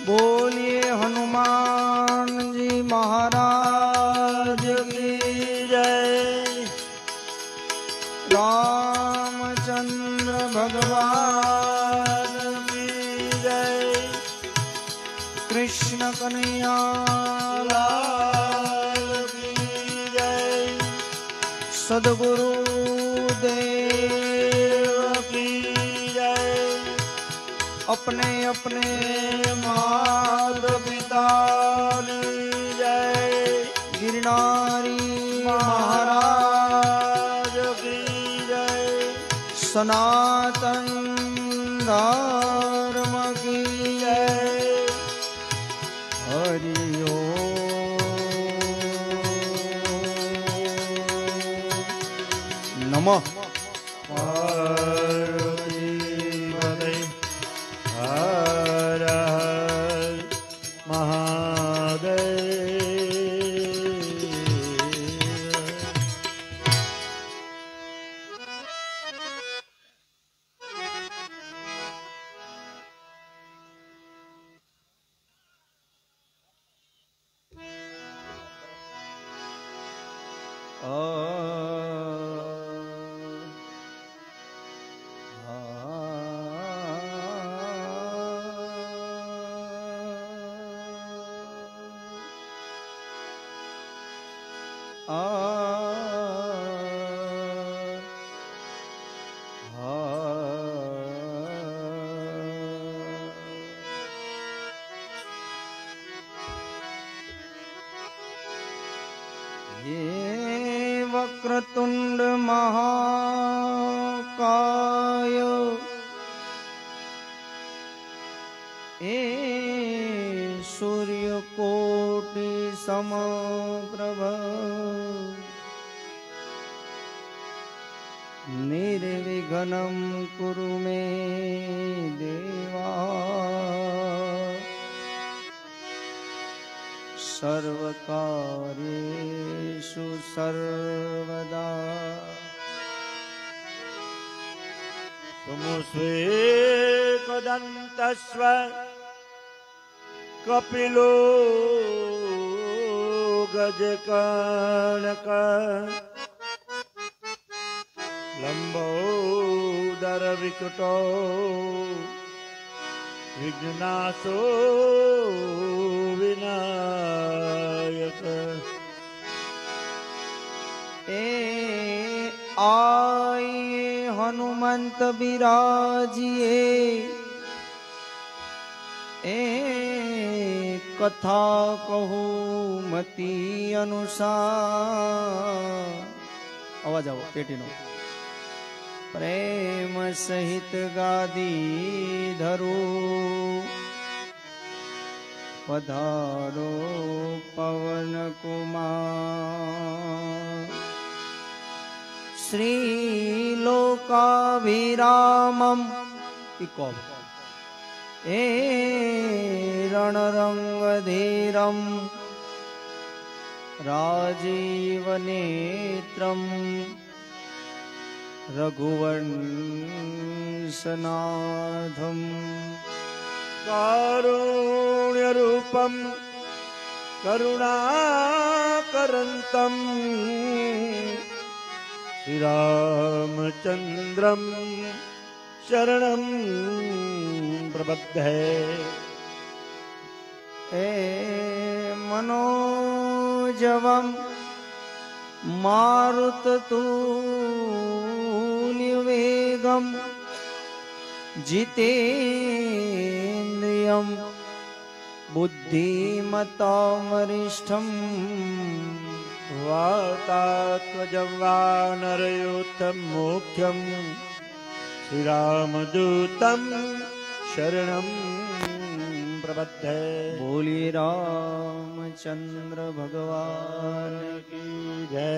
बोलिए हनुमान जी महाराज की जय। रामचंद्र भगवान की जय। कृष्ण कन्हैया लाल की जय। सद्गुरु देव की जय। अपने अपने माता पिता की जय। गिरनारी महाराज की जय। सनातन धर्म की जय। हरि ओम नमः ये वक्रतुंड महाकाय ए सूर्यकोटि समप्रभ निर्विघ्नं कुरु मे देवा सर्वकार्येषु सर्वदा। सुमुष्वेकदन्तस्व कपिलो गजकर्णक लम्बोदरविकटो विघ्नाशो विनायक। ए आए हनुमंत बिराजिए ए कथा कहू मती अनुसार। आवाज आओ पेटी नो। प्रेम सहित गादी धरो पधारो पवन कुमार। श्री लोकाभिरामम ઇકો એ રણરંગ ધીરમ રાજીવ નેત્રમ રઘુવંશનાથમ કારુણ્ય રૂપમ કરુણાકરંતમ શ્રી રામચંદ્રમ શરણમ પ્રબધ્ધે એ મનોજવમ મારુતતુલ્યવેગમ જીતેન્દ્રિયમ બુદ્ધિમતામરિષ્ઠમ વાતાત્મજં વાનરયુથમ મુખ્યમ શ્રીરામદૂતમ શરણમ પ્રબધ્ધે બોલી રામચંદ્ર ભગવાન કી જય.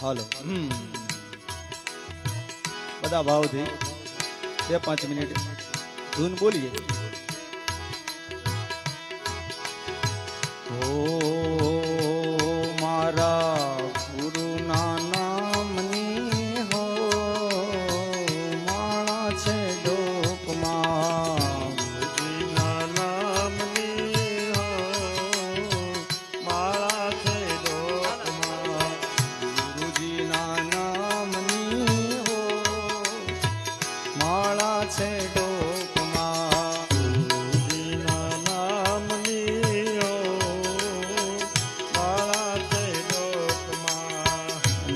હાલો બધા ભાવથી 2-5 મિનિટ ધૂન બોલીએ. ઓ મારા ગુરુના નામની હો માળા છે ડોકમાં ગુરુજીના નામની હો માળા છે ડોકમાં. ગુરુજીના નામની હો માળા છે ડોકમાં ગુરુજીના નામની હો માળા છે ડોકમાં.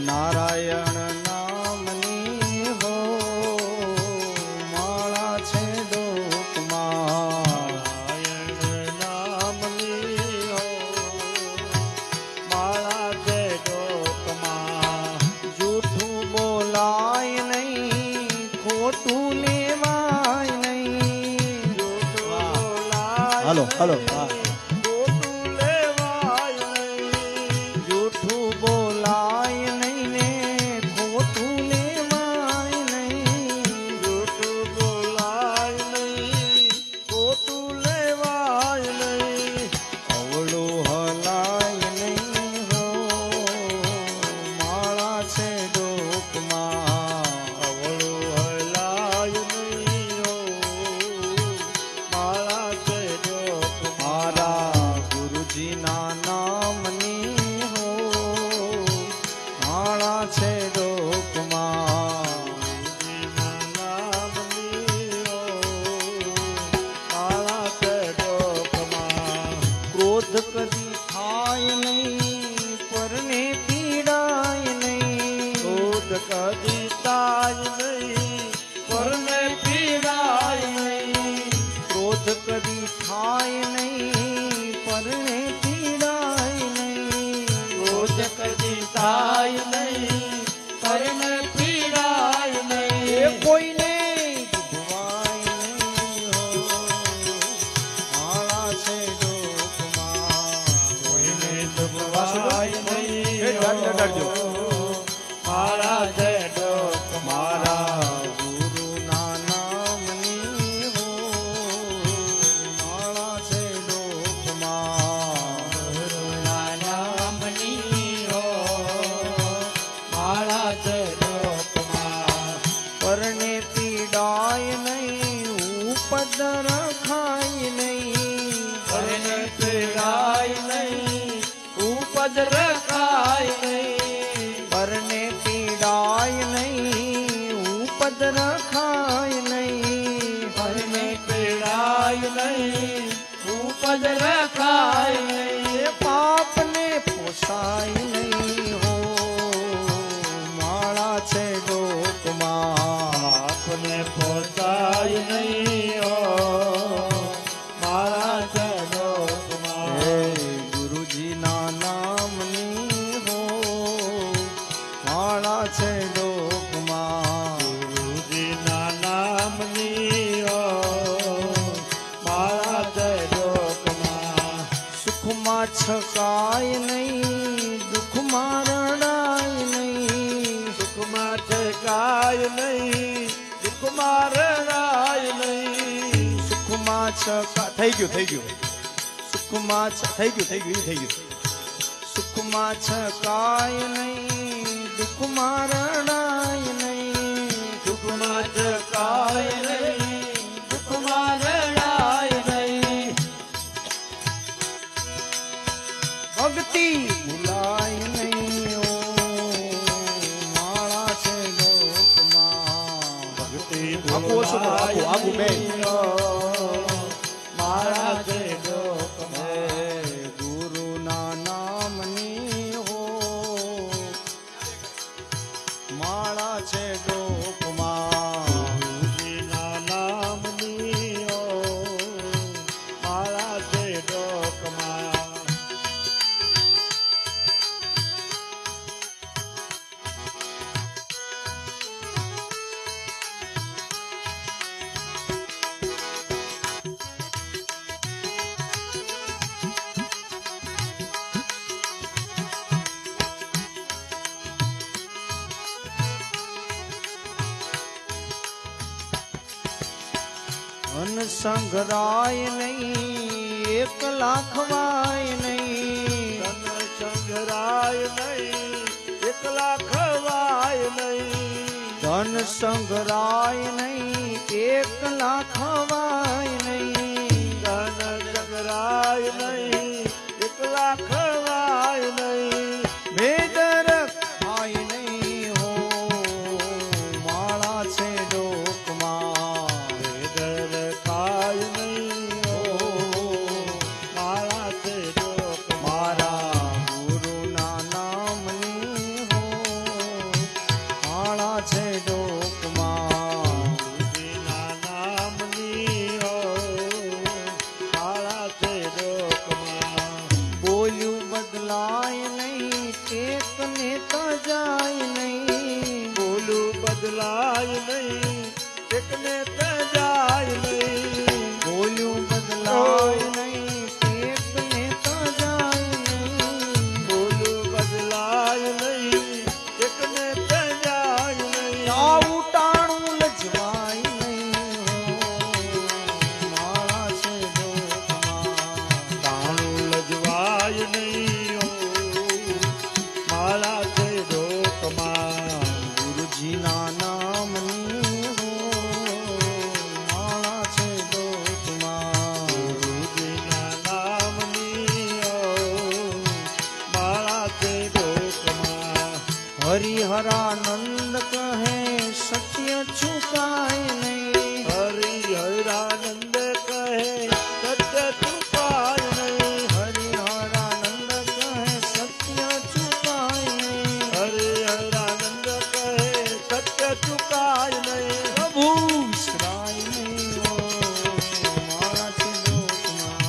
નારાયણ નામની હો માળા છે ડોકમાં નારાયણ નામની હો માળા છે ડોકમાં. જૂઠું બોલાય નહીં ખોટું લેવાય નહીં. હાલો હાલો ખોટું લેવાય નહીં. જૂઠું બોલાય નહીં ને ખોટું લેવાય નહીં. જૂઠું બોલાય નહીં. ખોટું લેવાય નહીં. અવળું હલાય નહીં હો માળા છે ડોકમાં અવળું હલાય નહીં હો માળા છે ડોકમાં. થાય નહીં પરણે પીડાય નહીં રોજ કદી થાય નહીં પરણે પીડાય એ નહીં કોઈને દુખવાય નહીં હો માળા છે ડોકમાં કોઈને દુખવાય નહીં ડરજો મારા છે ડોક મારા ગુરુના નામની હો માળા છે ડોકમાં નામની હો મારા છે ડોકમાં પરણે પીડાય નહીં ઉપદર ખાય નહીં પરણે પીડાય નહીં ઉપજ રખાય નહીં પરણે પીડાય નહીં ઉપદર ખાય નહીં પરણે પીડાય નહીં ઉપજ રખાય નહીં એ પાપને પોસાય નહીં હો માળા છે ડોકમાં આપને પોસાય નહીં હો મારા છે હે ડોકમાં ગુરુજીના નામની હો માળા છે ડોકમાં ગુરુજીના નામની હો મારા છે ડોકમાં સુખમાં છકાય નહીં દુઃખમાં રડાય નહીં સુખમાં ઠેકાય નહીં દુઃખમાં રડાય નહીં સુખમાં છકા થઈ ગયું સુખમાં થઈ ગયું સુખમાં છકાય નહીં દુઃખમાં રડાય નહીં દુઃખમાં ઠેકાય નહીં દુઃખમાં રડાય નહીં ભક્તિ ભૂલાય નહીં ઓ માળા છે લોકમાં ભક્તિ આખું ઓછું કરો, આખું બેન. મારા છે ડોકમાં હે ગુરુના નામની હો માળા છે ડોકમાં ગુરુજીના નામની હો મારા છે ડોકમાં અન સંઘરાય નહીં એક લાખવાય નહીં તન સંઘરાય નહીં એકલા ખવાય નહીં ધન સંઘરાય નહીં એક લાખવાય નહીં ધન સંઘરાય નહીં એકલા ખવાય નહીં ભેદર ખાય નહીં હો માળા છે ડોકમાં ભેદર ખાય નહીં હો મારા છે ડોક મારા ગુરુના નામની હો માળા છે ડોકમાં ગુરુજીના નામની હો મારા છે ડોકમાં બોલ્યું બદલાય નહીં એક ને તજાય નહીં બોલું બદલાય નહીં એકને તજાય નહીં બોલ્યું બદલાય નહીં એક ને તજાય નહીં બોલું બદલાય નહીં એકને તજાય નહીં આવું ટાણું લજવાય નહીં હો માળા છે ડોકમાં તાણું લજવાય નહીં હો મારા છે ડોકમાં ગુરુજીના નામની હો માળા છે ડોકમાં ગુરુજીના નામની હો મારા છે ડોકમાં હરિહરાનંદ કહે સત્ય છુપાય નહીં હરિહરાનંદ કહે સત્ય છુપાય નહીં હરિહરાનંદ કહે સત્ય છુપાય નહીં હરિહરાનંદ કહે સત્ય છુપાય નહીં પ્રભુ વિસરાય નહીં હો માળા છે ડોકમાં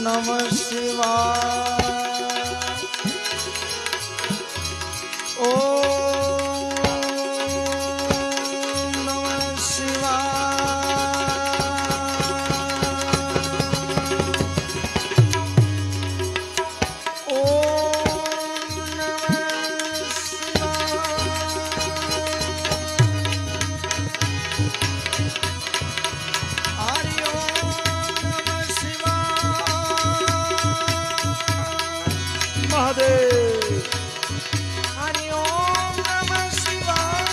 નમઃ શિવાય. ઓમ નમઃ શિવાય. ઓમ નમઃ શિવાય. હરિ ઓમ નમઃ શિવાય. મહાદેવ. હરિ ઓમ નમઃ શિવાય.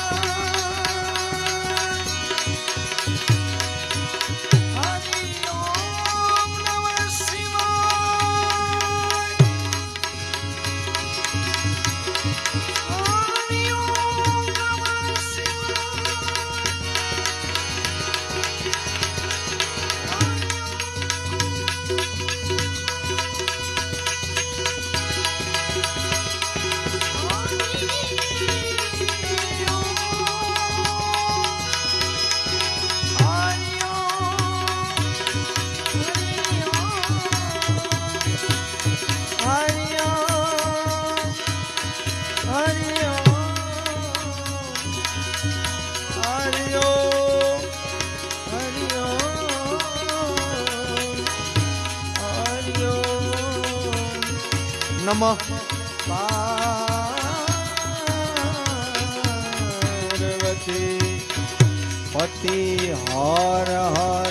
હરિ ઓમ નમઃ શિવાય. હરિ ઓમ નમઃ નમઃ પાર્વતી પતિ હર હર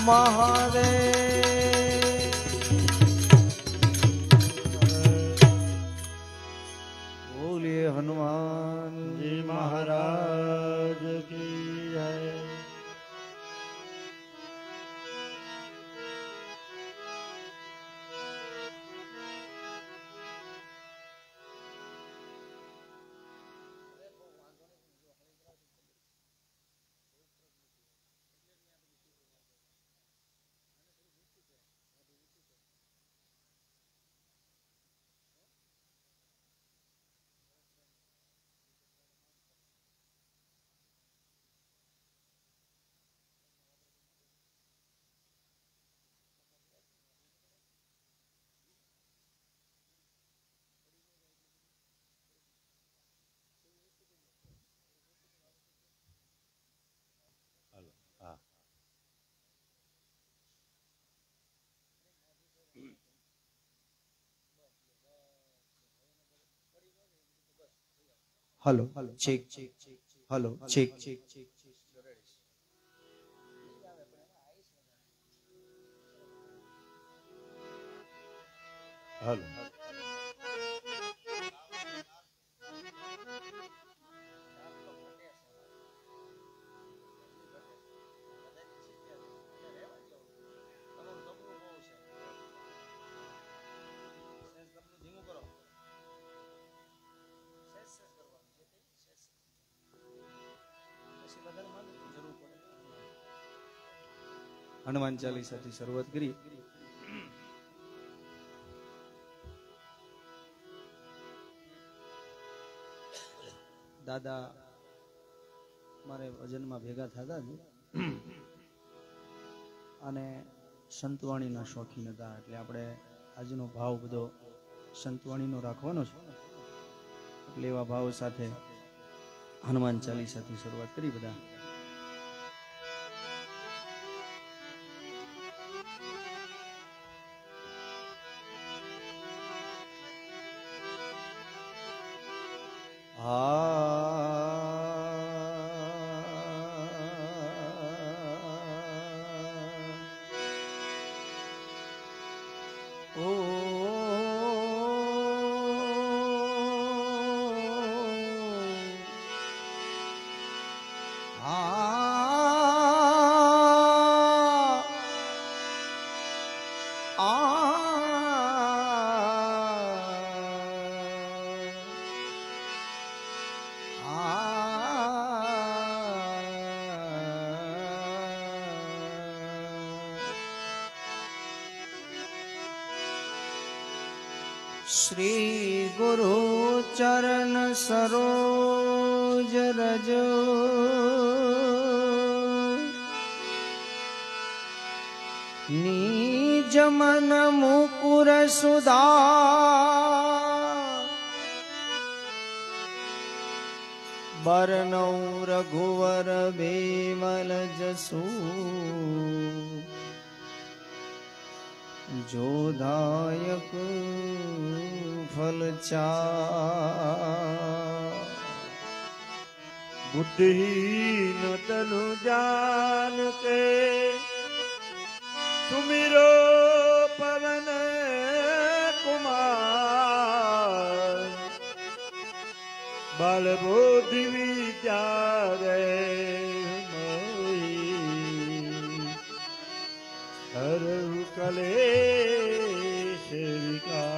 મહાદેવ. બોલીએ હનુમાનજી મહારાજ. મહારાજ કી જય. હા. Hello check hello check. Hello. Hanuman ચાલીસાથી શરૂઆત કરી. દાદા મારે ભજનમાં ભેગા થતા જ અને સંતવાણીના શોખીન હતા, એટલે આપણે આજનો ભાવ બધો સંતવાણીનો રાખવાનો છે, એટલે એવા ભાવ સાથે હનુમાન ચાલીસાથી શરૂઆત કરી બધા. श्री गुरु चरण सरोज रज निज मन मुकुर सुधा बरनौ रघुवर बेमल जसु जोदायक फल बुद्धिहीन तनु जान के सुमिरो पवन कुमार बल बुद्धि विद्या हरहु कलेश विकार।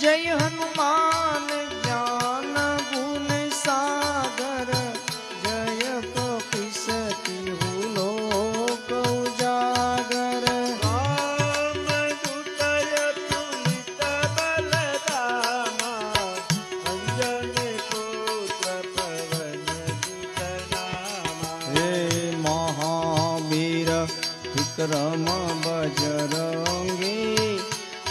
जय हनुमान ज्ञान गुण सागर जय कपीसति लोक उजागर राम दूतय तुलित बलरामा अंजनी पुत्र पवन सुत नामा। हे महावीर विक्रम बजरंगी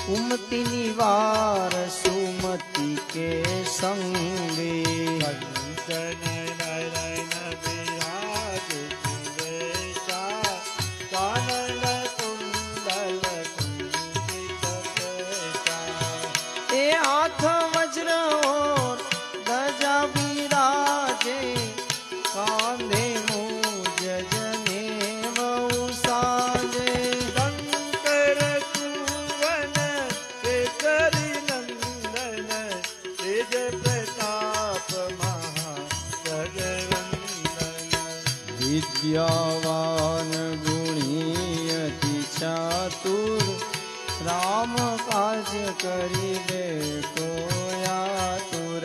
कुमति निवार सुमति के संगे कंचन नयन विराज सुरेशा कानन कुंडल कुंचित केशा। ए हाथ वज्र और ध्वजा विराजे कांधे मूज जनेऊ साजे शंकर सुवन केसरी नंदन तेज प्रताप महाजगवंदन। विद्यावान गुणी अति चातुर राम काज करिबे को आतुर।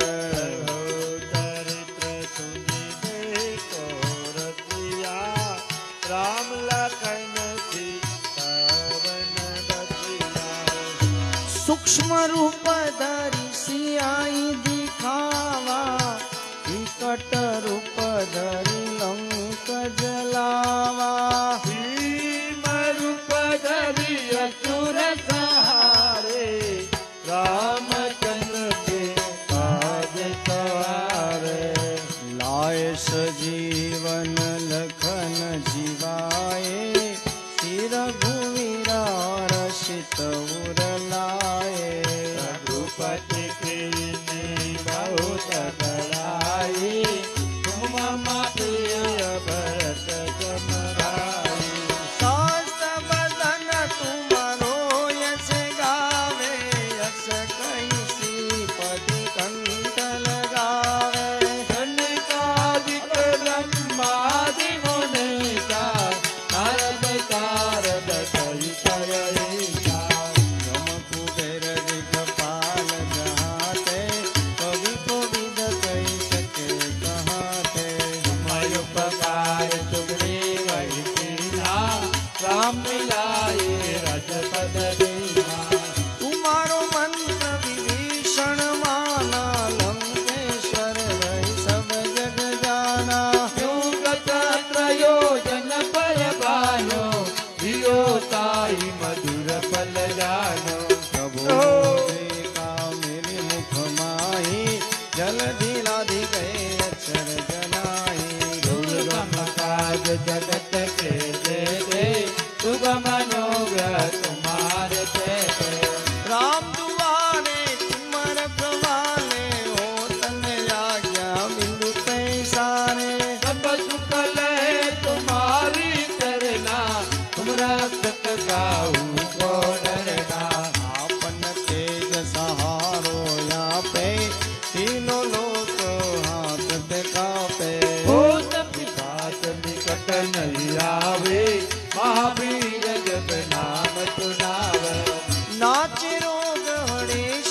चरित्र सुनिबे को रतिया राम लखन सीता वन बतिया। सूक्ष्म रूप धरि सियाई दिखावा विकट रूप धरि लंक जलावा। भीम रूप धरि असुर संहारे रामचंद्र के काज सवारे। लाए सजीवन लखन जीवाए सिर घुमिरा रसित उर लाए। रघुपति कीन्ही बहुत बड़ाई तुम मम प्रिय भरत जन भाई। सहस्र बदन तुम्हारो यश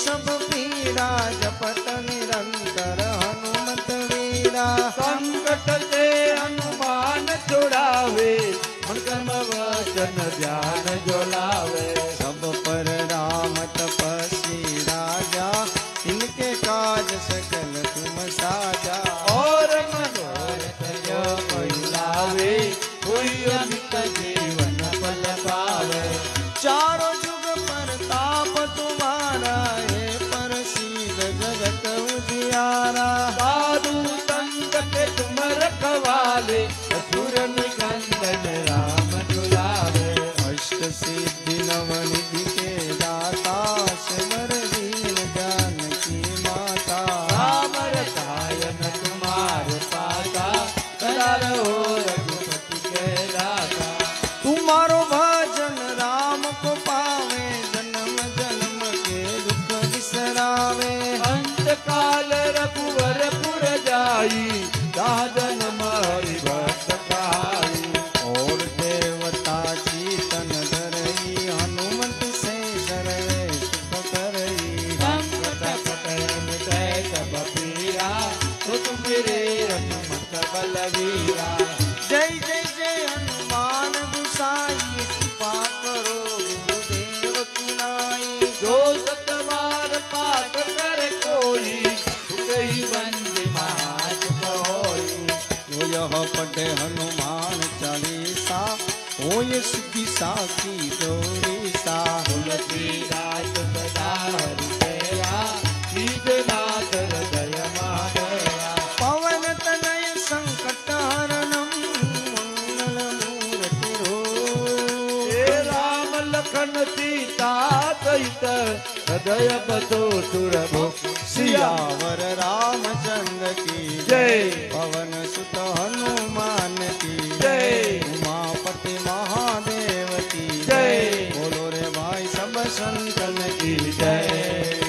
सब पीड़ा जपत निरंतर हनुमत वीरा संकट से हनुमान छुड़ावे मन कर्म वचन ध्यान जोलावे सब पर राम तपस्वी राजा इनके काज सकल तुम साजा और मनोरथ जो महिलावे कोई अमित जीवन पद पावे चारों जुग पर ताप तुम्हारा है प्रसिद्ध जगत उजियारा साधु संत के तुम रखवाले असुर निकंदन राम दुलावे अष्ट सिद्धि नवनिधि के दाता सिमर दीन जानकी माता राम रसायन तुम्हारे पाता सदा रहो रघुपति के दाता तुम्हारो भजन राम को पावे जन्म जन्म के दुख बिसरावे अंत काल रघुवर पुर जाई साधन हरि भक्त पाई और देवता चीतन धरई हनुमत से सर्वे सुख करई संकट कटय मिटय सब पीरा तुम मेरे हनुमत बलवीरा जय जय जय हनुमान गुसाई कृपा करो गुरुदेव की नाई जो सतवार पाठ कर कोई सुखई बंदी महाज होई जो यह पढ़े हनुमान चालीसा होय सिद्धि साखी गौरीसा तुलसीदास सदा हरि दया सीधनाथ हृदय माधया पवन तनय संकट हरणम मंगल मूर्ति हे राम लखन सीता सहित हृदय बसो सुरभो सियावर रामचंद्र की जय पवन सुत हनुमान की जय उमापति महादेव की जय बोलो रे भाई सब संतन की जय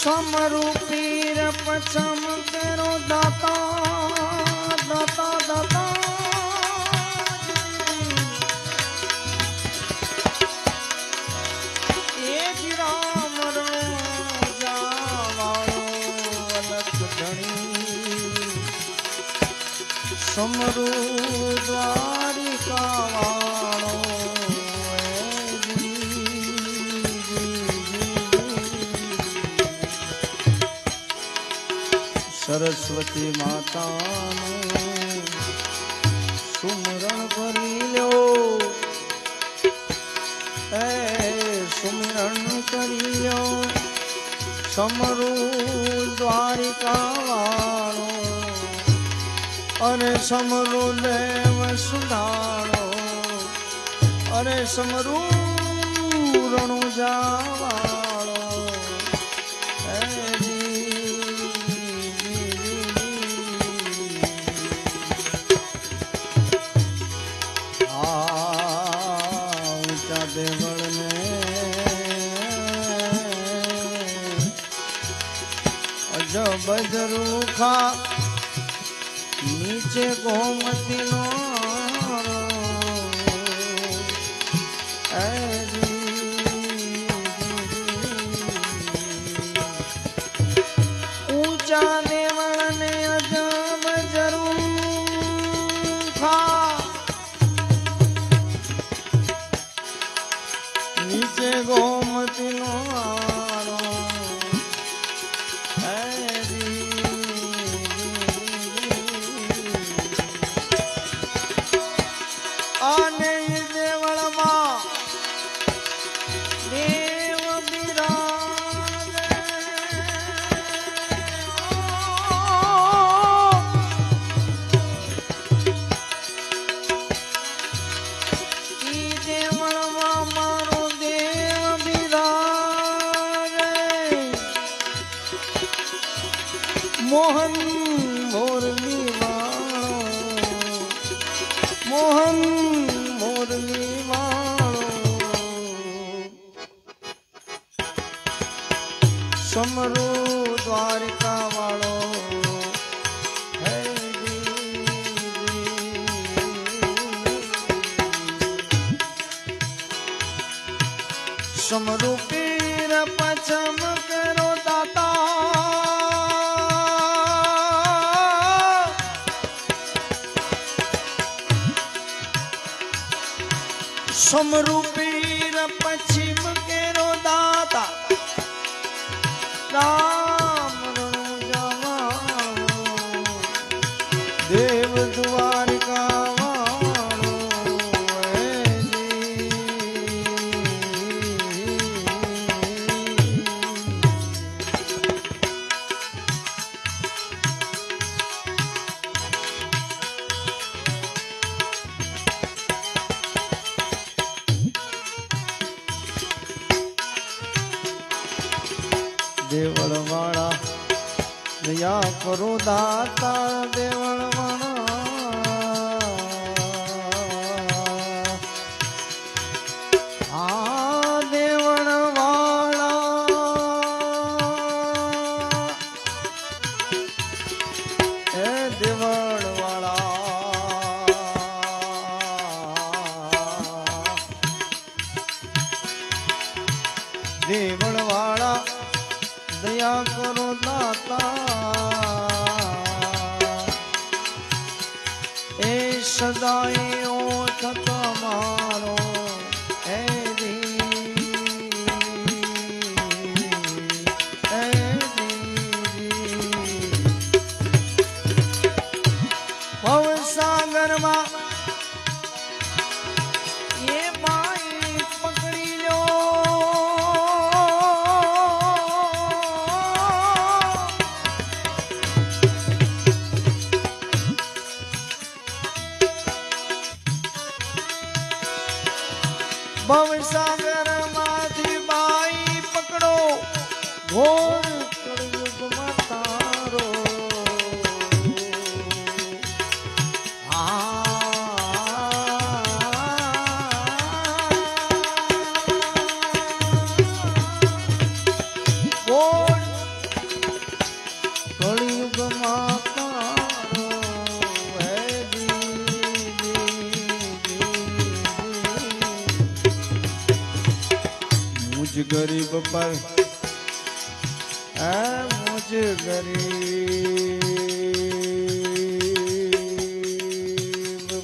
समरूपीर पचम करो दाता दाता दाता एक राम जावाळो अलग धणी समरू द्वारिका वाळो सरस्वती माताનું સુમરણ કરી લ્યો એ સુમરણ કરી લ્યો સમરૂ દ્વારિકા વાળો અરે સમરૂ દેવ સુધારો અરે સમરૂ રણુજા વાળો बजरूखा नीचे गोमती नो ऊंचा देवल ने अजब जरूर સમરૂપી પછમ કરો દાતા સમરૂપી પશ્ચિમ કેરો દાતા રામ દેવ દ્વારિકા દેવળ વાળા દયા કરો દાતા દેવળ વાળા આ દેવળ વાળા એ દેવળ વાળા દેવળ વાળા દયા કરો દાતા એ સદાય ઓછ તમારો એ ભવસાગરમાં એ માઈ પકડી લો ભવસાગર માંથી બાઈ પકડો ઘોર કળયુગમાં તારો ઘોર કળયુગમાં તારો હે मुझ गरीब पर मुझ गरीब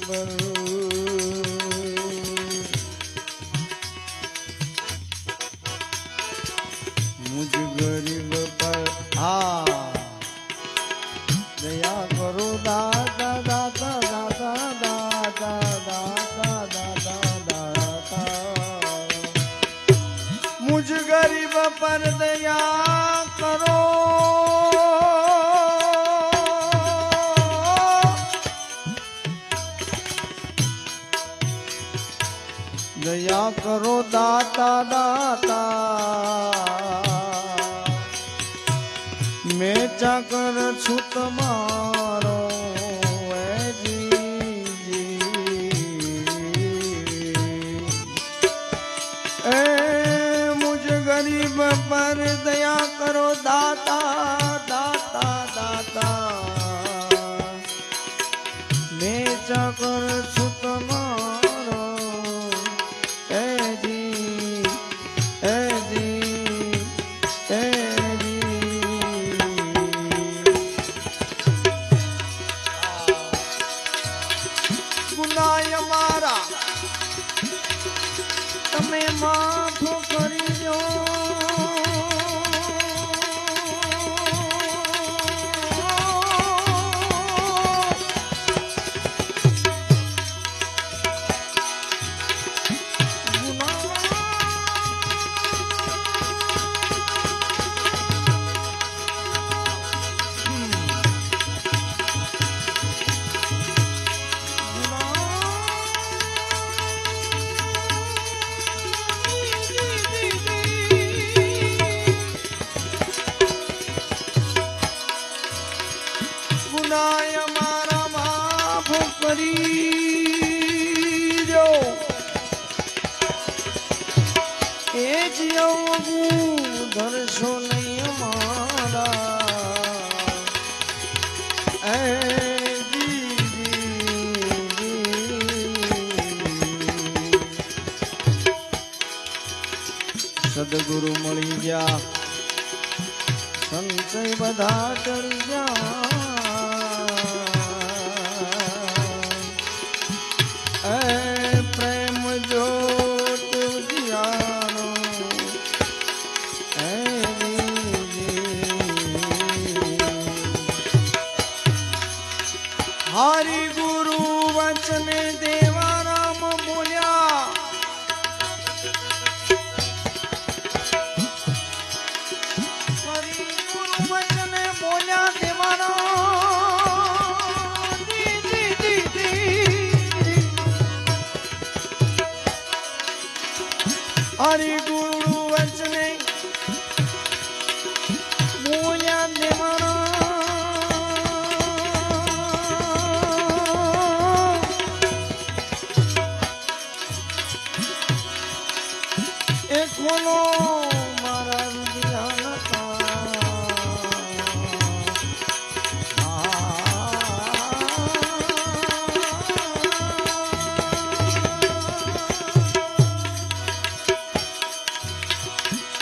पर मुझ गरीब पर दया करो दादा दादा दादा दादा दादा दादा दादा मुझ गरीब पर दया करो दया करो दाता दाता मैं चाकर છું તમારો गरीब पर दया करो दाता दाता दाता मैं चाकर છું તમારો એ જી એ જી એ જી ગુનાય મારા તમે માફો કરી દો સદગુરુ મળી ગયા, સંશય બધા ટળી ગયા, એ પ્રેમ જ્યોત જીયાનો હરિ ગુરુ વચને દેવા રામ બોલ્યા, હરિ ગુરુ વચને બોલ્યા દેવા રામ, હરિ ગુરુ વચને બોલ્યા દેવા રામ, ખોલો મારા રુદિયાના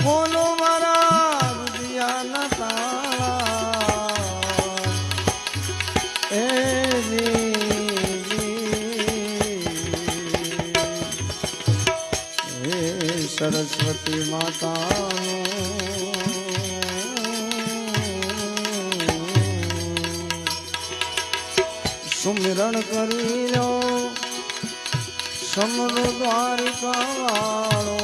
ખોલો મારા રુદિયાના તાળા, સરસ્વતી માતાનું સુમિરણ કરી લો, સમરો દ્વારિકા વાળો,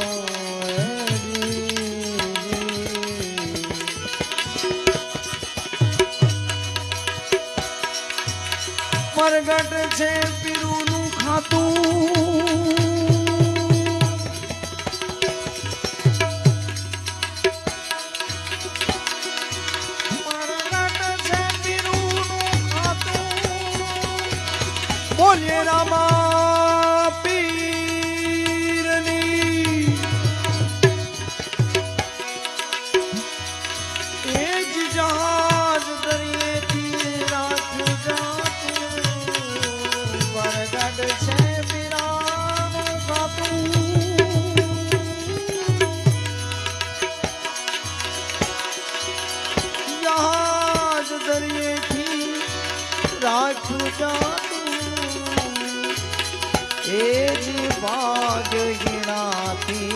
પ્રગટ છે પીરુનું ખાતું, બોલીએ રામા પીરની, એ જ જહાજ દરિયેથી રાખ્યું જાતું, વરગડ છે પીરાનું ખાતું, જહાજ દરિયેથી રાખ્યું જાતું, એ જ ભાગ ગિણાતી,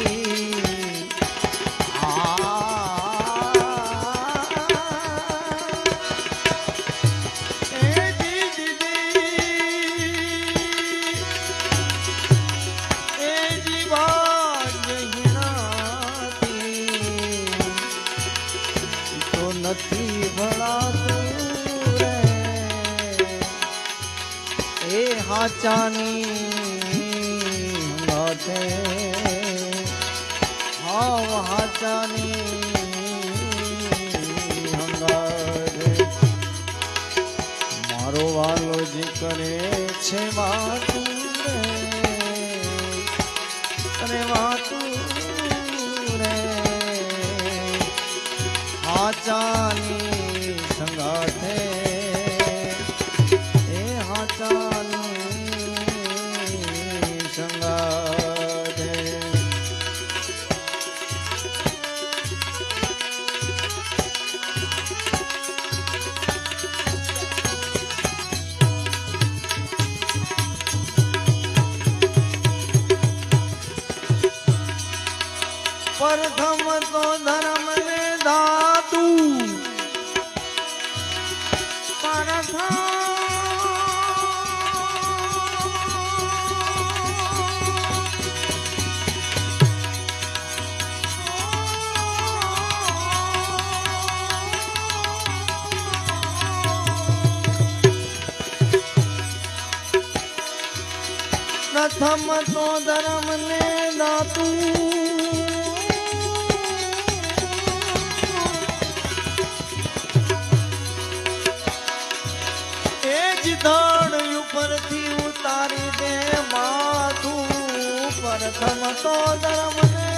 તો નથી ભળાતું રે એ હાચાની હાવ હાચાની હંગારે, મારો વાલો જ કરે છે વાતું રે, અને વાતું રે હાચાની સંગાથે, એ હાચાની સંગાથે, પ્રથમ તો ધર્મ ને દાતુ, પ્રથમ તો ધર્મ ને દાતુ, ધડ ઉપરથી ઉતારી દે માથું, પ્રથમ તો ધર્મ ને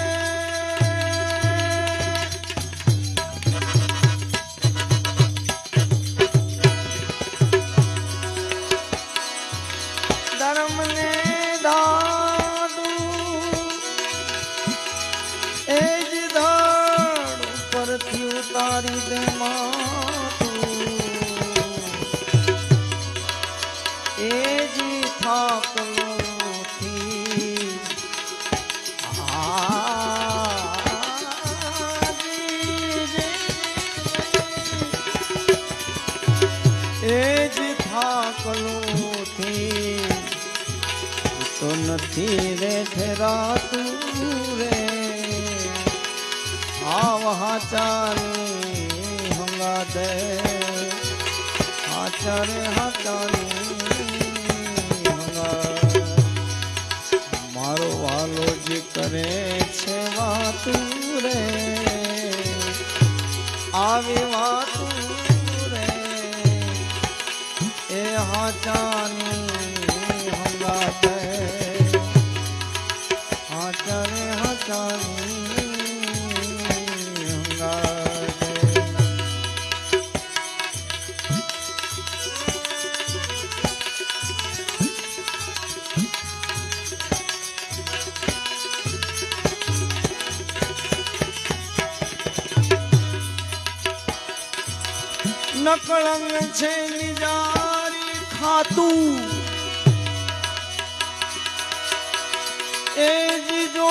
ધર્મ ને દાદુ, એ જ થાકલોથી એ જ થાકલોથી તો નથી રે ઠેરાતું રે આવ હાચાની હંગાતે હાચારે હાચાની મારો વાલો જે કરે છે વાતું રે આવી વાતું રે એ હાચાની હંગાતે હાચારે હાચાની નકળંગ છે નિજારી ખાતું એ જીજો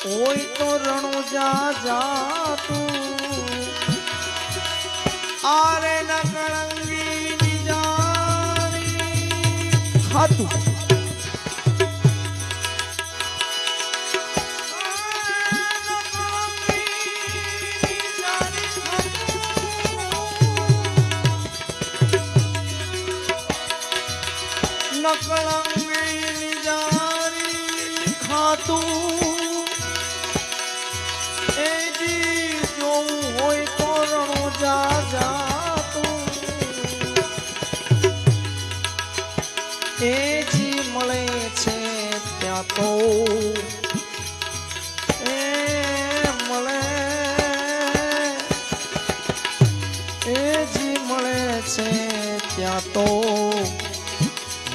હોય તો રણુજા જાતું આરે નકળંગી નિજારી ખાતું નકળંગી નિજારી ખાતું એ જી જોવું હોય તો રણુજા જાતું એ જી મળે છે ત્યાં તો એ મળે એ જી મળે છે ત્યાં તો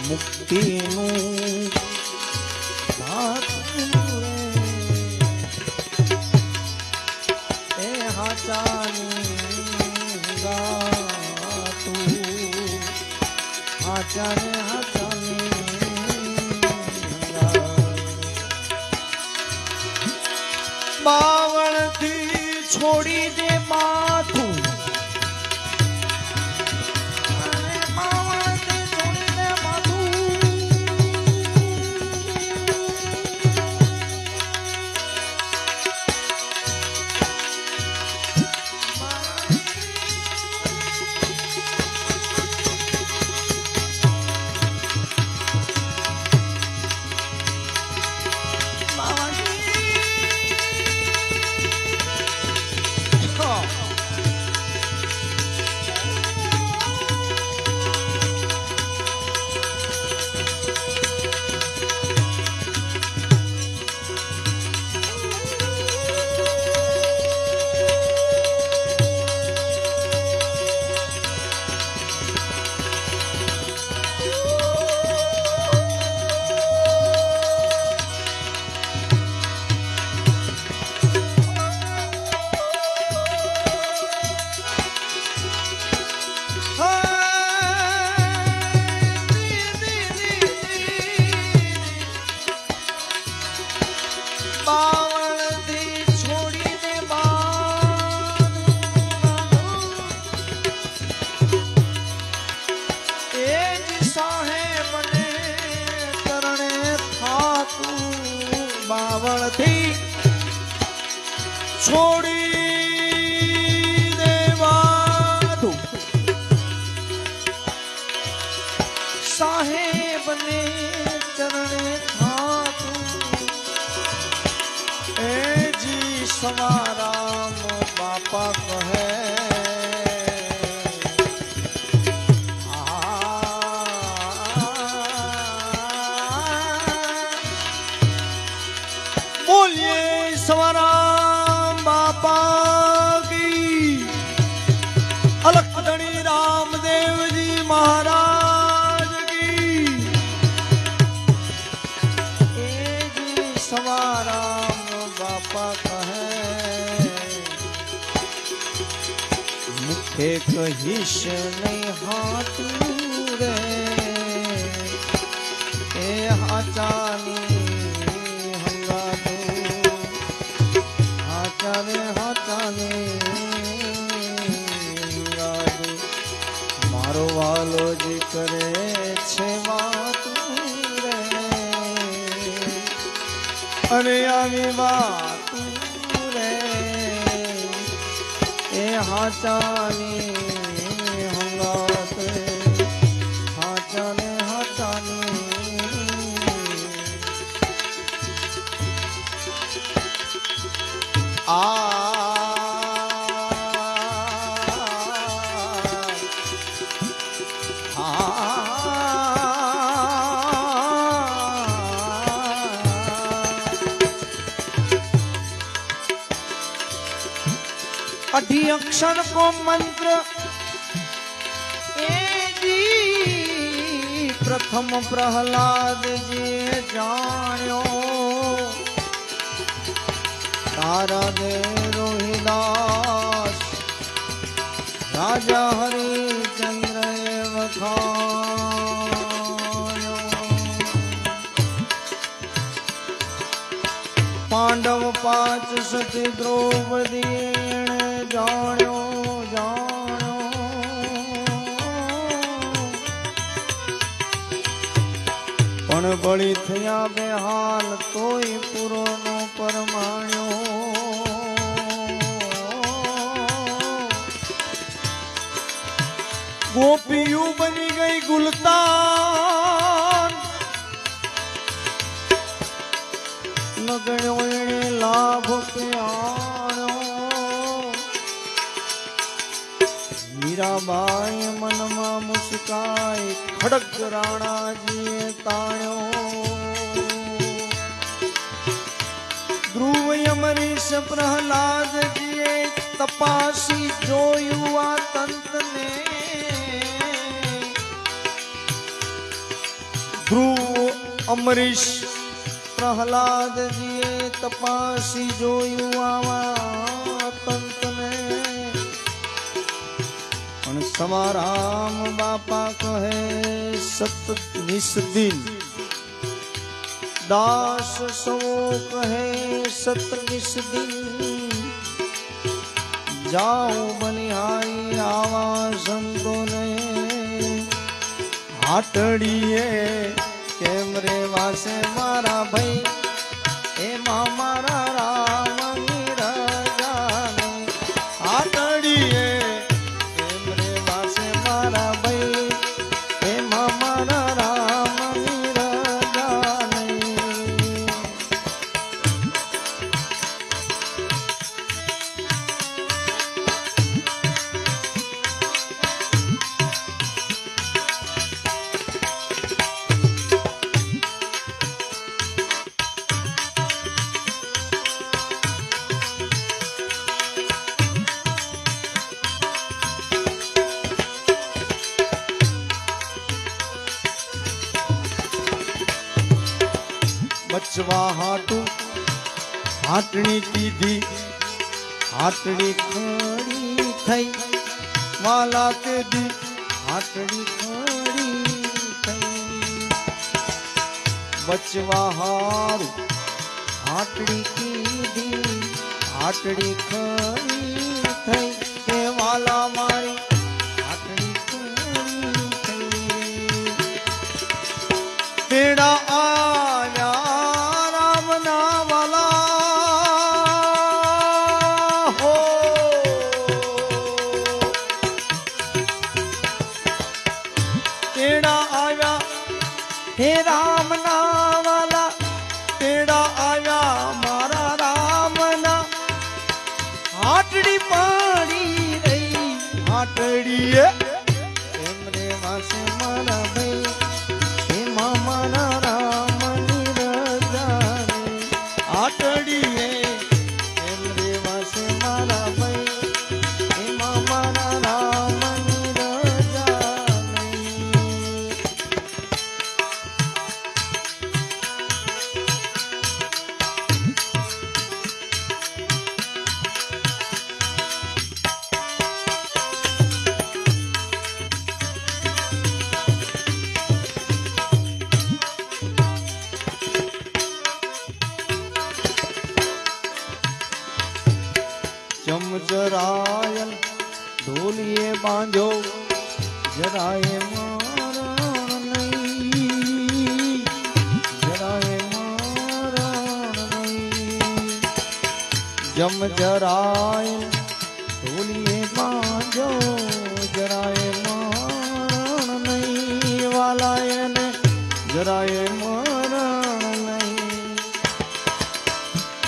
મુક્તિનું એ હાચાની ગાતું હાચાને હાચાની બાવળથી છોડી દે માથું બાવળથી છોડી દેવાનું સાહેબને ચરણે થાતું એ જી સવારામ બાપા કહે सवाराम बापा की अलखधनी रामदेव जी महाराज की जी सवाराम बापा कहे मुखे कहिश नहीं हाथ रे લાલોજી કરે છે વાતું રે અને આવી વાતું રે એ હાચાની હંગાત હાચાને હાચાની अठी अक्षर को मंत्र जी प्रथम प्रहलाद जी जान्यो तारा दे रोहिदास राजा हरिचंद्र वखायो पांडव पांच सती द्रौपदी जान्यो जान्यो पण बळी थया बेहाल तोय पूरो नो परमाण्यो गोपियों बनी गई गुलतान न गयो एणे लाभ प्यारो मीराबाई मनमा मुस्काई खड़ग राणा जी ताण्यो ध्रुव अमरीश प्रहलाद जी तपासी जोयु आ तंत ने ध्रुव अमरीश प्रहलाद जी तपासी जोयु आवा तंत ने समाराम बापा कहे सत निस दिन दास सो कहे सत निस दिन जाओ बलिहारी आवा संतो ने हाटड़िए केम रे वासे मारा भाई ए मारा राम नीरजा ने हाटड़िए बचवा हाटू हाटनी कीधी हाटड़ी खड़ी थई वाला के दी हाटड़ी खड़ी थई बचवा हारू हाटड़ी कीधी हाटड़ी खड़ी थई के वाला मारी हाटड़ी खड़ी थई तेरा आया हे राम ना वाला तेरा आया मारा राम ना हाटड़ी पाड़ी रही हाटड़ी हमरे वासे मारा भाई हे मामा ना राम नीरजा हाटड़ी हमरे वासे मारा भाई हे मामा ना राम नीरजा જમ જરાય ઢોલીએ બાજો જરાય મરણ નહીં વાલાય ને જરાય મરણ નહીં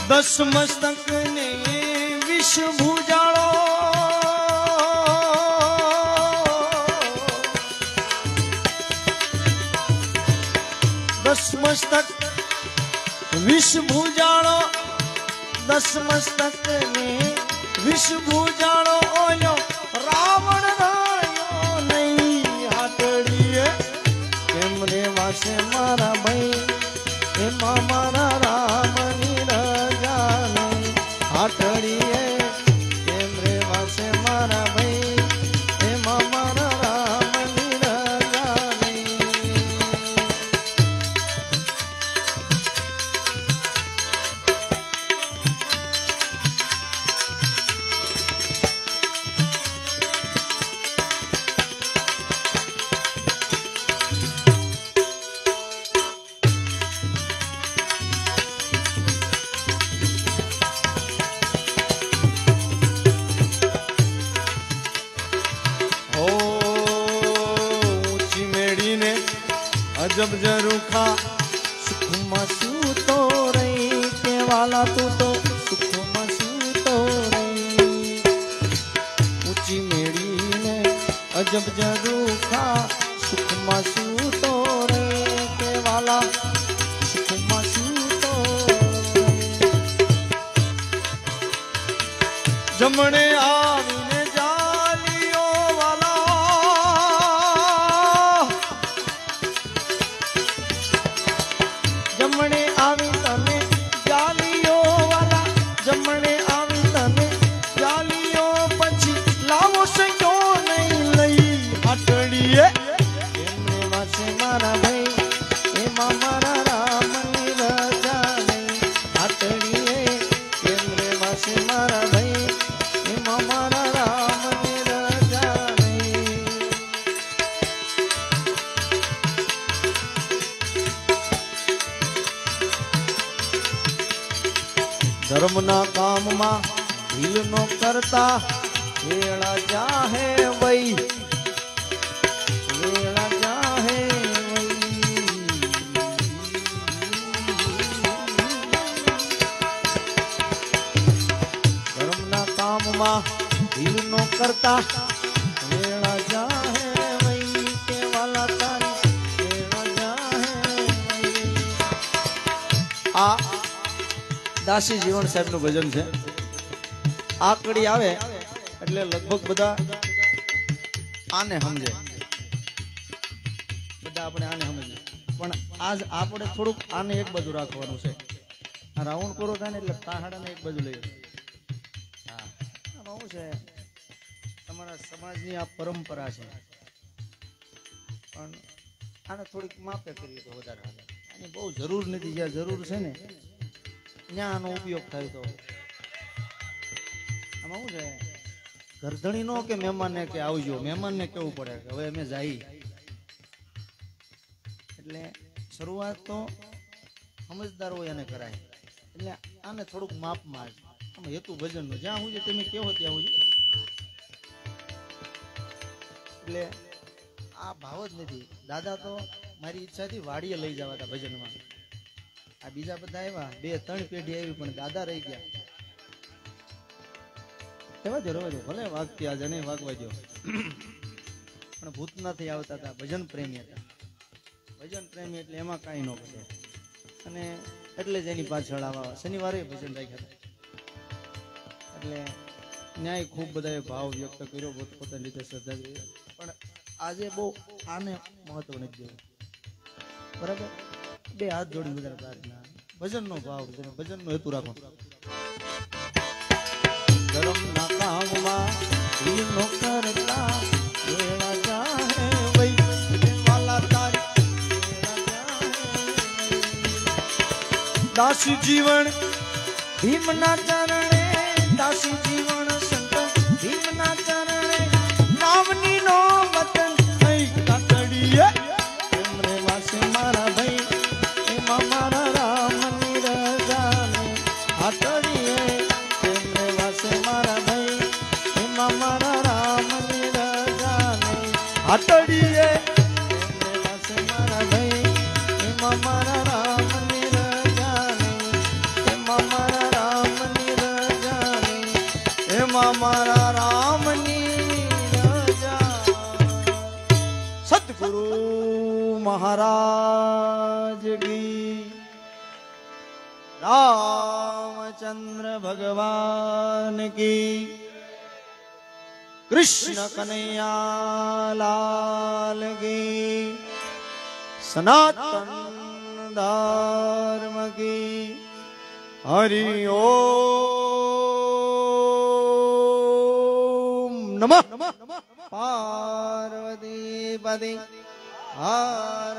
દસ મસ્તક ને વિષ ભુજાળો દસ મસ્તક વિષ ભુજાળો દસ મસ્તક ને વિષ ભુજાળો ઓયો રાવણ રાયો નહીં હાટડીએ કેમ રે વાસે મારા ભાઈ એમાં મારા રામની રજા નહીં હાટડીએ કેમ રે વાસે મારા ભાઈ એમાં મારા રામની રજા નહીં जब जरूखा सुख मसूतो रही के वाला तू तो सुख मसूतो रही ऊंची मेड़ी ने अजब जरूखा सुख मसूतो रही के वाला सुख मसूतो जमणे आवीने जालियो वाला जमणे आवी तने जालियो वाला जमणे आवी तने जालियो पछी लावो सयो नहीं लई हटड़ीए एमने वासे मारा भाई एमा मारा रामनी रजा नहीं हटड़ीए एमने वासे मारा भाई एमा मारा रामनी रजा नहीं धर्मना कामમાં ઢીલ નો કરતા વેળા જાહે વઈ વેળા જાહે વઈ ધર્મના કામમાં ઢીલ નો કરતા વેળા જાહે વઈ કે વાલા તારી વેળા જાહે વઈ આ દાસી જીવન સાહેબ નું ભજન છે આકડી આવે એટલે લગભગ બધા આને સમજે બધા આપણે આને સમજીએ પણ આજ આપણે થોડુંક આને એક બાજુ રાખવાનું છે આ રાઉન્ડ પૂરો થાય ને એટલે તાહાડાને એક બાજુ લઈએ હા આમાં શું છે તમારા સમાજની આ પરંપરા છે પણ આને થોડીક માપે કરીએ તો વધારે હાલે આની બહુ જરૂર નથી જ્યાં જરૂર છે ને ત્યાં આનો ઉપયોગ થાય તો આમાં શું છે ઘરધણી નો કે મહેમાનને કે આવજો મહેમાનને કેવું પડે કે હવે અમે જઈ એટલે શરૂઆત તો સમજદાર હોય એને કરાય એટલે આને થોડુંક માપમાં આમાં હેતુ ભજનનું જ્યાં હું તમે કેવો ત્યાં હું એટલે આ ભાવ જ નથી દાદા તો મારી ઈચ્છાથી વાડીએ લઈ જવા હતા ભજનમાં આ બીજા બધા આવ્યા 2-3 પેઢી આવી પણ દાદા રહી ગયા રેવા દો ભલે વાગતી આજે નહીં વાગવા દો પણ ભૂતનાથી આવતા હતા ભજન પ્રેમી હતા ભજન પ્રેમી એટલે એમાં કાંઈ ન ઘટે અને એટલે જ એની પાછળ આવા શનિવારે ભજન રાખ્યા હતા એટલે ન્યાય ખૂબ બધાએ ભાવ વ્યક્ત કર્યો પોતાની રીતે શ્રદ્ધા કરી પણ આજે બહુ આને મહત્વ નથી દેવું બરાબર બે હાથ જોડી વધારે પ્રાર્થના ભજનનો ભાવ ભજનનો હેતુ રાખો ધર્મના કામમાં ઢીલો કરતા વેળા જાહે વઈ વાલા તારી વેળા જાહે દાસી જીવન ભીમના ચરણે દાસી જીવન સંત ભીમના ચરણે નામની નો વતન થઈ કાકડીએ એમરે વાસે મારા ભાઈ એમાં મારા રામની રજાને હાટડીએ महाराज की, रामचंद्र भगवान की, कृष्ण कन्हैया लाल की, सनातन धर्म की। हरि ओम नमः पार्वती पति हर